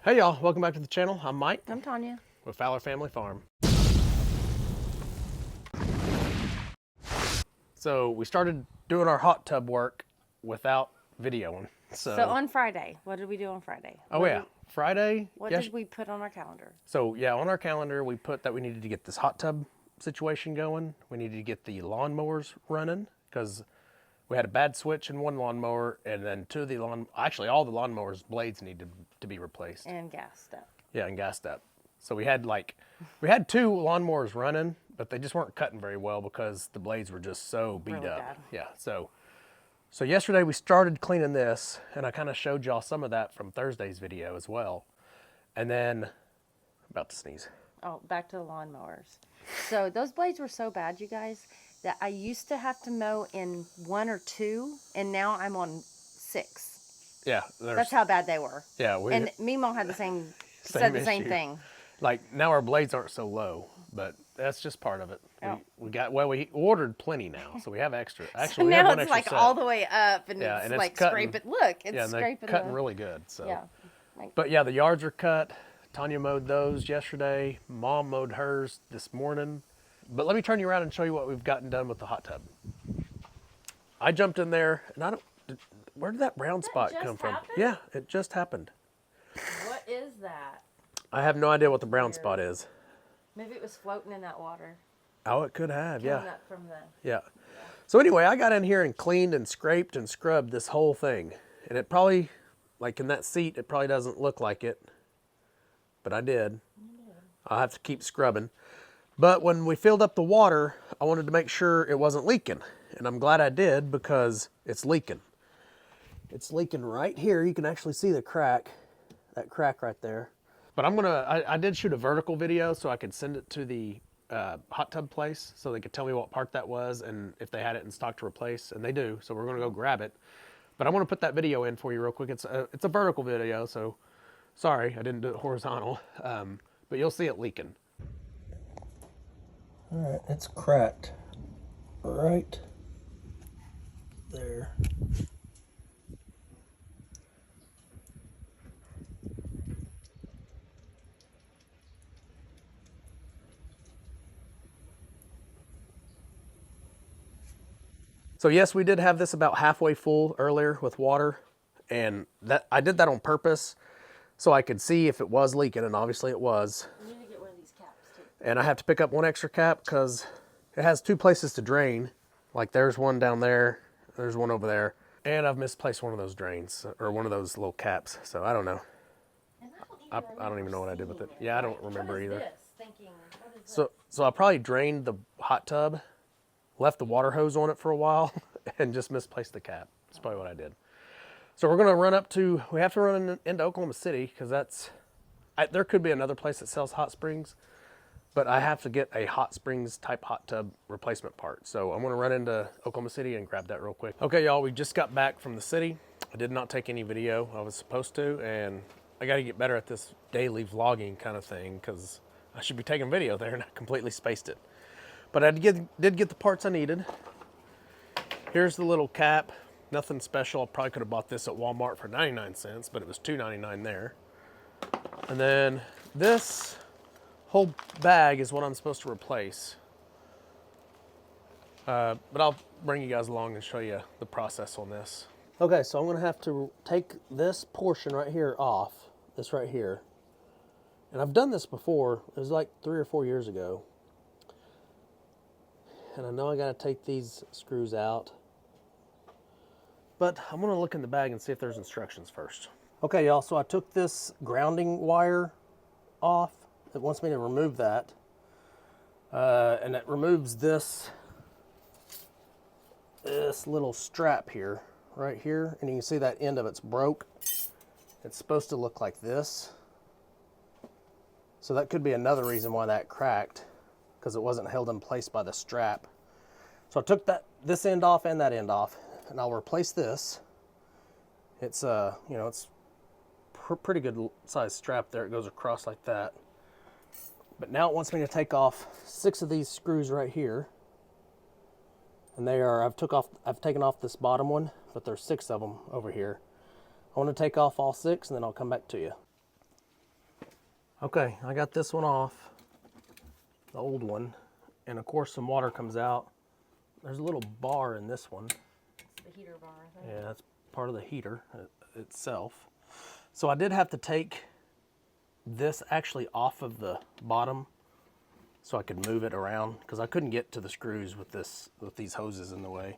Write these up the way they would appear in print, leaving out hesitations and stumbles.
Hey y'all, welcome back to the channel. I'm Mike. I'm Tanya. With Fowler Family Farm. So we started doing our hot tub work without videoing. So on Friday, what did we do on Friday? Friday. What did we put on our calendar? So yeah, on our calendar we put that we needed to get this hot tub situation going. We needed to get the lawnmowers running because we had a bad switch in one lawnmower, and then all the lawnmowers blades needed to be replaced. And gassed up. Yeah, and gassed up. So we had two lawnmowers running, but they just weren't cutting very well because the blades were just so beat Really up. bad. Yeah. So yesterday we started cleaning this, and I kind of showed y'all some of that from Thursday's video as well. And then, about to sneeze. Oh, back to the lawnmowers. So those blades were so bad, you guys, that I used to have to mow in 1 or 2, and now I'm on 6. Yeah. That's how bad they were. Yeah. And Mimo had said the same thing. Like, now our blades aren't so low, but that's just part of it. Oh. We ordered plenty now, so we have extra. Actually, So we have now one it's extra like set. all the way up, and Yeah, it's and it's like cutting. scraping. Look, it's Yeah, and they're scraping. cutting really good. So. Yeah. But yeah, the yards are cut. Tanya mowed those yesterday. Mom mowed hers this morning. But let me turn you around and show you what we've gotten done with the hot tub. I jumped in there, and where did that brown spot come from? happened? Yeah, it just happened. What is that? I have no idea what the brown spot is. Maybe it was floating in that water. Oh, it could have, yeah. Coming up from Yeah. So anyway, I got in here and cleaned and scraped and scrubbed this whole thing. And it probably, like in that seat, it probably doesn't look like it. But I did. I'll have to keep scrubbing. But when we filled up the water, I wanted to make sure it wasn't leaking. And I'm glad I did because it's leaking. It's leaking right here. You can actually see the crack, that crack right there. But I did shoot a vertical video so I could send it to the hot tub place so they could tell me what part that was and if they had it in stock to replace, and they do. So we're gonna go grab it. But I want to put that video in for you real quick. It's a vertical video, so sorry I didn't do it horizontal, but you'll see it leaking. All right, it's cracked right there. So yes, we did have this about halfway full earlier with water, and I did that on purpose so I could see if it was leaking, and obviously it was. You need to get one of these caps too. And I have to pick up one extra cap because it has 2 places to drain. Like there's one down there, there's one over there, and I've misplaced one of those drains or one of those little caps. So I don't know. And I don't even know what I did with it. Yeah, I don't remember either. Thinking, what is So I probably drained the hot tub, left the water hose on it for a while, and just misplaced the cap. That's probably what I did. So we're gonna we have to run into Oklahoma City because there could be another place that sells hot springs, but I have to get a hot springs type hot tub replacement part. So I'm gonna run into Oklahoma City and grab that real quick. Okay, y'all, we just got back from the city. I did not take any video. I was supposed to, and I gotta get better at this daily vlogging kind of thing because I should be taking video there and I completely spaced it. But I did get the parts I needed. Here's the little cap. Nothing special. I probably could have bought this at Walmart for 99 cents, but it was $2.99 there. And then this whole bag is what I'm supposed to replace. But I'll bring you guys along and show you the process on this. Okay, so I'm gonna have to take this portion right here off, this right here. And I've done this before. It was like 3 or 4 years ago. And I know I gotta take these screws out. But I'm gonna look in the bag and see if there's instructions first. Okay, y'all, so I took this grounding wire off. It wants me to remove that. And it removes this little strap here, right here. And you can see that end of it's broke. It's supposed to look like this. So that could be another reason why that cracked, because it wasn't held in place by the strap. So I took this end off and that end off, and I'll replace this. It's it's pretty good size strap there. It goes across like that. But now it wants me to take off 6 of these screws right here. And they are, I've taken off this bottom one, but there's 6 of them over here. I want to take off all 6 and then I'll come back to you. Okay, I got this one off, the old one, and of course some water comes out. There's a little bar in this one. It's the heater bar, I think. Yeah, that's part of the heater itself. So I did have to take this actually off of the bottom so I could move it around because I couldn't get to the screws with these hoses in the way.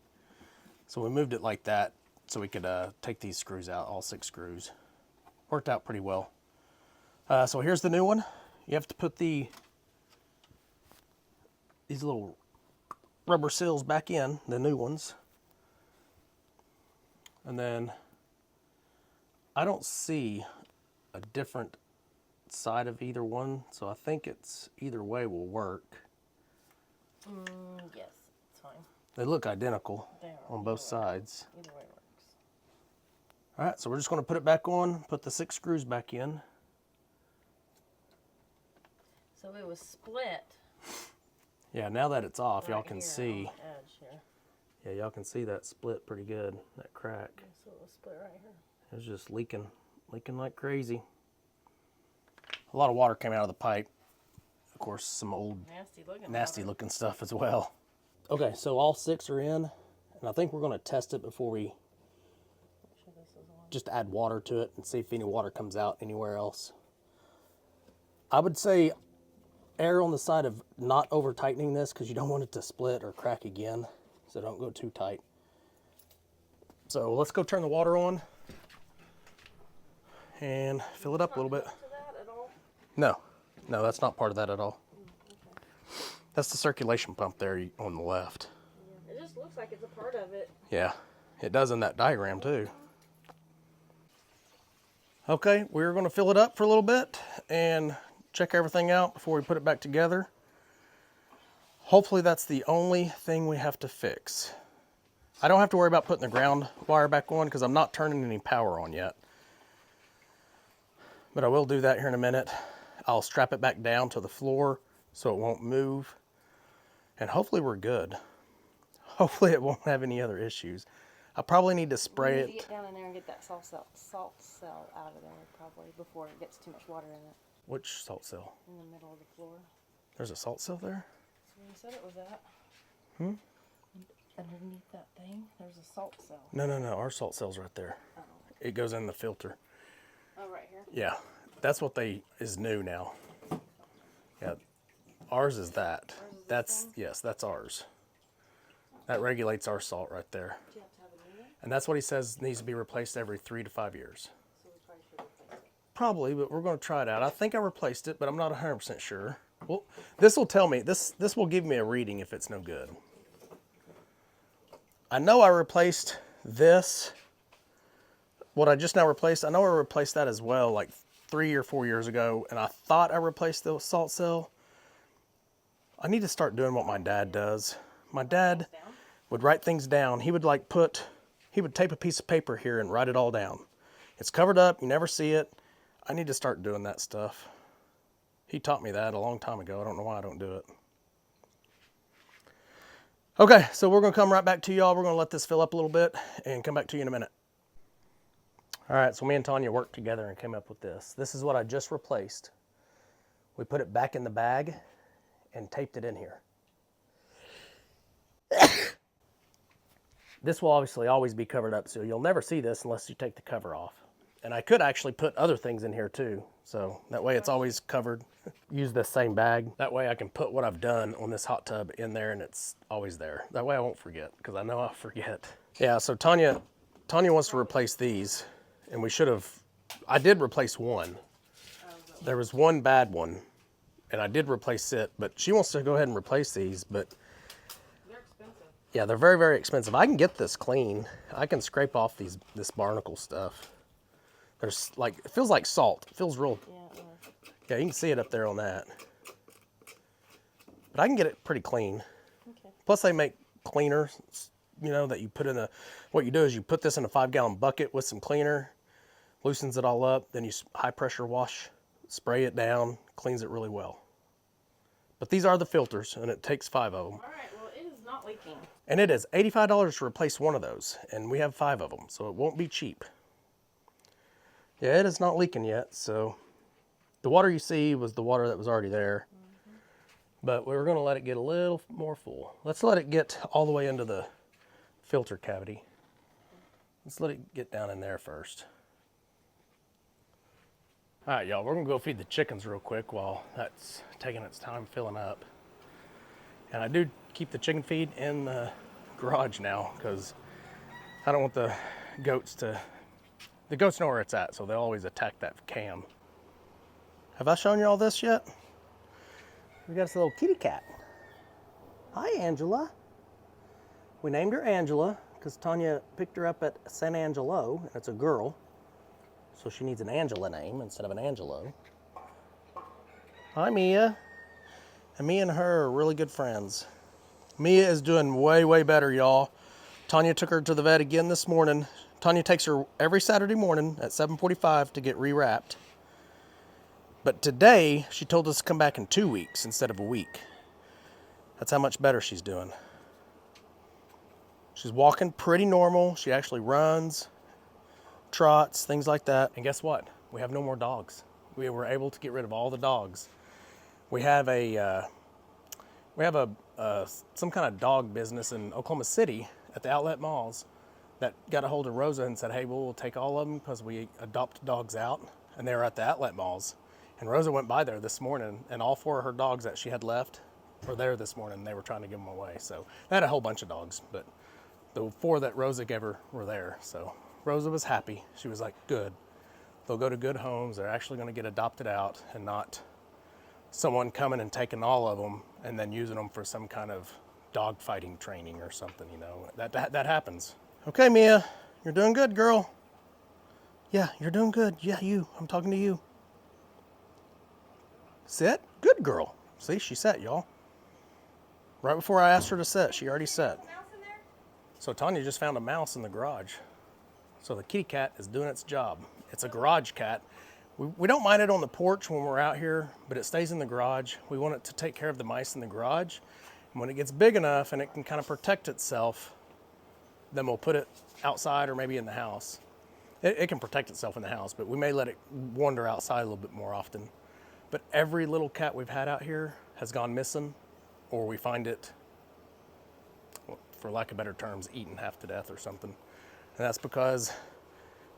So we moved it like that so we could take these screws out, all 6 screws. Worked out pretty well. So here's the new one. You have to put these little rubber seals back in, the new ones. And then I don't see a different side of either one, so I think it's either way will work. Yes, it's fine. They look identical on both sides. Either way works. All right, so we're just going to put it back on, put the 6 screws back in. So it was split. Yeah, now that it's off, y'all right can here see. on the edge here. Yeah, y'all can see that split pretty good, that crack. So it was split right here. It was just leaking like crazy. A lot of water came out of the pipe. Of course, some old nasty looking stuff as well. Okay, so all 6 are in, and I think we're going to test it before we just add water to it and see if any water comes out anywhere else. I would say err on the side of not over tightening this because you don't want it to split or crack again, so don't go too tight. So let's go turn the water on and fill it up a little bit. No, that's not part of that at all. That's the circulation pump there on the left. Yeah, it just looks like it's a part of it. Yeah, it does in that diagram too. Okay, we're going to fill it up for a little bit and check everything out before we put it back together. Hopefully that's the only thing we have to fix. I don't have to worry about putting the ground wire back on because I'm not turning any power on yet. But I will do that here in a minute. I'll strap it back down to the floor so it won't move. And hopefully we're good. Hopefully it won't have any other issues. I probably need to spray it. We need to get down in there and get that salt cell out of there probably before it gets too much water in it. Which salt cell? In the middle of the floor. There's a salt cell there? That's where you said it was at. Underneath that thing, there's a salt cell. No. Our salt cell's right there. Oh. It goes in the filter. Oh, right here? Yeah. That's what is new now. Yeah. Ours is that. Yes, that's ours. That regulates our salt right there. Do you have to have a new one? And that's what he says needs to be replaced every 3 to 5 years. So we probably should replace it. Probably, but we're going to try it out. I think I replaced it, but I'm not 100% sure. Well, this will tell me, this will give me a reading if it's no good. I know I replaced this. What I just now replaced, I know I replaced that as well like 3 or 4 years ago, and I thought I replaced the salt cell. I need to start doing what my dad does. My dad would write things down. He would tape a piece of paper here and write it all down. It's covered up, you never see it. I need to start doing that stuff. He taught me that a long time ago. I don't know why I don't do it. Okay, so we're gonna come right back to y'all. We're gonna let this fill up a little bit and come back to you in a minute. All right, so me and Tanya worked together and came up with this. This is what I just replaced. We put it back in the bag and taped it in here. This will obviously always be covered up, so you'll never see this unless you take the cover off. And I could actually put other things in here too, so that way it's always covered. Use this same bag. That way I can put what I've done on this hot tub in there and it's always there. That way I won't forget, because I know I'll forget. Yeah, so Tanya wants to replace these, and I did replace one. There was one bad one, and I did replace it, but she wants to go ahead and replace these, but They're expensive. yeah, they're very, very expensive. I can get this clean. I can scrape off this barnacle stuff. There's it feels like salt. It feels real. Yeah, you can see it up there on that. But I can get it pretty clean. Okay. Plus they make cleaner, that you put in what you do is you put this in a 5-gallon bucket with some cleaner, loosens it all up, then you high pressure wash, spray it down, cleans it really well. But these are the filters, and it takes 5 of them. All right, well, it is not leaking. And it is $85 to replace one of those, and we have 5 of them, so it won't be cheap. Yeah, it is not leaking yet, so The water you see was the water that was already there. But we were gonna let it get a little more full. Let's let it get all the way into the filter cavity. Let's let it get down in there first. All right, y'all, we're gonna go feed the chickens real quick while that's taking its time filling up. And I do keep the chicken feed in the garage now because I don't want the goats know where it's at, so they'll always attack that cam. Have I shown you all this yet? We got this little kitty cat. Hi, Angela. We named her Angela because Tanya picked her up at San Angelo, and it's a girl, so she needs an Angela name instead of an Angelo. Hi, Mia. And me and her are really good friends. Mia is doing way, way better, y'all. Tanya took her to the vet again this morning. Tanya takes her every Saturday morning at 7:45 to get rewrapped. But today, she told us to come back in 2 weeks instead of a week. That's how much better she's doing. She's walking pretty normal. She actually runs, trots, things like that. And guess what? We have no more dogs. We were able to get rid of all the dogs. We have some kind of dog business in Oklahoma City at the outlet malls that got a hold of Rosa and said, hey, we'll take all of them because we adopt dogs out. And they were at the outlet malls. And Rosa went by there this morning, and all 4 of her dogs that she had left were there this morning. They were trying to give them away. So they had a whole bunch of dogs, but the 4 that Rosa gave her were there. So Rosa was happy. She was like, good. They'll go to good homes. They're actually going to get adopted out and not someone coming and taking all of them and then using them for some kind of dog fighting training or something, you know. That happens. Okay, Mia, you're doing good, girl. Yeah, you're doing good. Yeah, you. I'm talking to you. Sit. Good girl. See, she sat, y'all. Right before I asked her to sit, she already sat. So Tanya just found a mouse in the garage. So the kitty cat is doing its job. It's a garage cat. We don't mind it on the porch when we're out here, but it stays in the garage. We want it to take care of the mice in the garage. And when it gets big enough and it can kind of protect itself, then we'll put it outside or maybe in the house. It can protect itself in the house, but we may let it wander outside a little bit more often. But every little cat we've had out here has gone missing, or we find it, well, for lack of better terms, eaten half to death or something. And that's because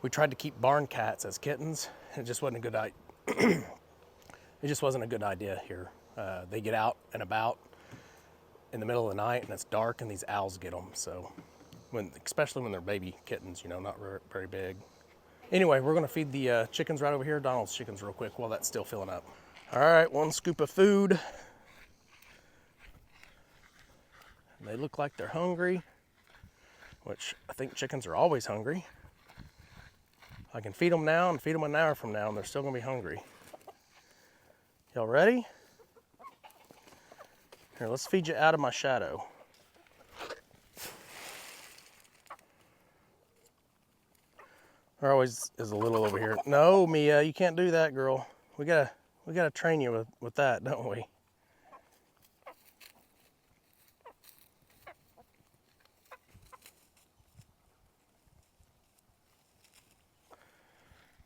we tried to keep barn cats as kittens. It just wasn't a good idea. It just wasn't a good idea here. They get out and about in the middle of the night, and it's dark, and these owls get them. So, especially when they're baby kittens, you know, not very big. Anyway, we're gonna feed the chickens right over here, Donald's chickens, real quick while that's still filling up. All right, 1 scoop of food. They look like they're hungry, which I think chickens are always hungry. I can feed them now and feed them an hour from now, and they're still gonna be hungry. Y'all ready? Here, let's feed you out of my shadow. There always is a little over here. No, Mia, you can't do that, girl. We gotta train you with that, don't we?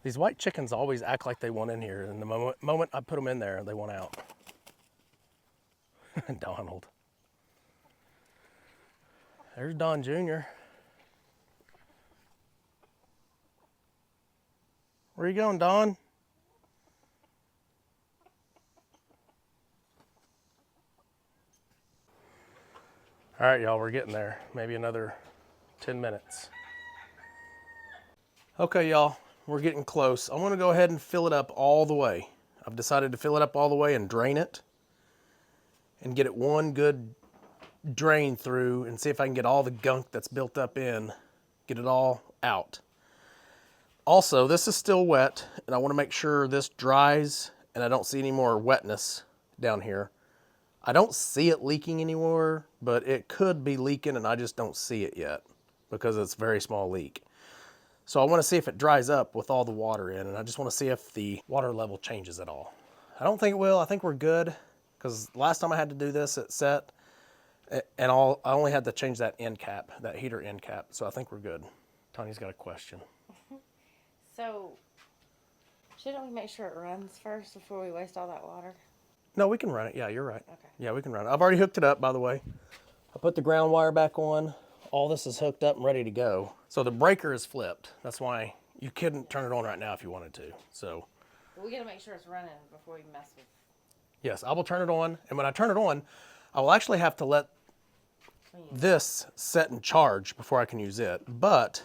These white chickens always act like they want in here, and the moment I put them in there, they want out. Donald. There's Don Jr. Where you going, Don? All right, y'all, we're getting there. Maybe another 10 minutes. Okay, y'all, we're getting close. I want to go ahead and fill it up all the way. I've decided to fill it up all the way and drain it and get it one good drain through and see if I can get all the gunk that's built up in, get it all out. Also, this is still wet, and I want to make sure this dries and I don't see any more wetness down here. I don't see it leaking anymore, but it could be leaking and I just don't see it yet because it's a very small leak. So I want to see if it dries up with all the water in, and I just want to see if the water level changes at all. I don't think it will. I think we're good because last time I had to do this, it set, and I only had to change that end cap, that heater end cap. So I think we're good. Tanya's got a question. So Shouldn't we make sure it runs first before we waste all that water? No, we can run it. Yeah, you're right. Okay. Yeah, we can run it. I've already hooked it up, by the way. I put the ground wire back on. All this is hooked up and ready to go. So the breaker is flipped. That's why you couldn't turn it on right now if you wanted to. So But we gotta make sure it's running before we mess with. yes, I will turn it on. And when I turn it on, I will actually have to let this set and charge before I can use it. But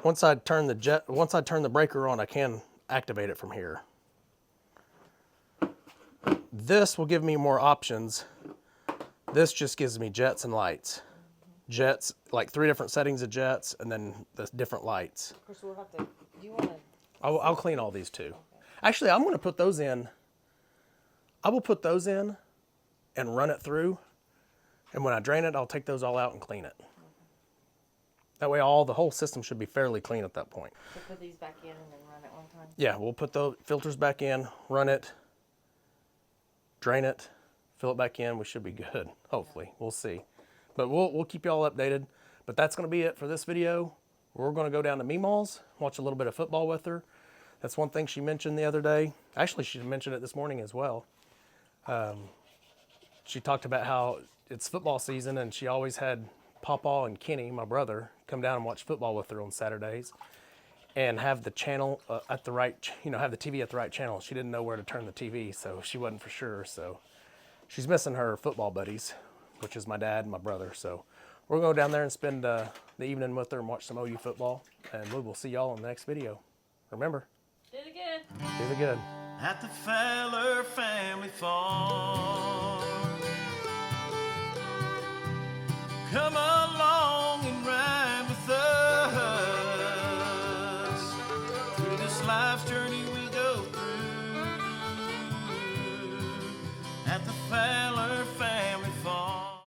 once I turn the breaker on, I can activate it from here. This will give me more options. This just gives me jets and lights. Jets, like 3 different settings of jets, and then the different lights. Of course, we'll have to. Do you want to? I'll clean all these too. Actually, I'm going to put those in. I will put those in and run it through. And when I drain it, I'll take those all out and clean it. That way, the whole system should be fairly clean at that point. So put these back in and then run it one time. Yeah, we'll put the filters back in, run it, drain it, fill it back in. We should be good. Hopefully, we'll see. But we'll keep you all updated. But that's going to be it for this video. We're going to go down to Meemaw's, watch a little bit of football with her. That's one thing she mentioned the other day. Actually, she mentioned it this morning as well. She talked about how it's football season, and she always had Pawpaw and Kenny, my brother, come down and watch football with her on Saturdays, and have the channel at the right, have the TV at the right channel. She didn't know where to turn the TV, so she wasn't for sure. So she's missing her football buddies, which is my dad and my brother. So we're going to go down there and spend the evening with her and watch some OU football, and we will see y'all in the next video. Remember, Do it again. do the good. At the Fowler family farm. Come on.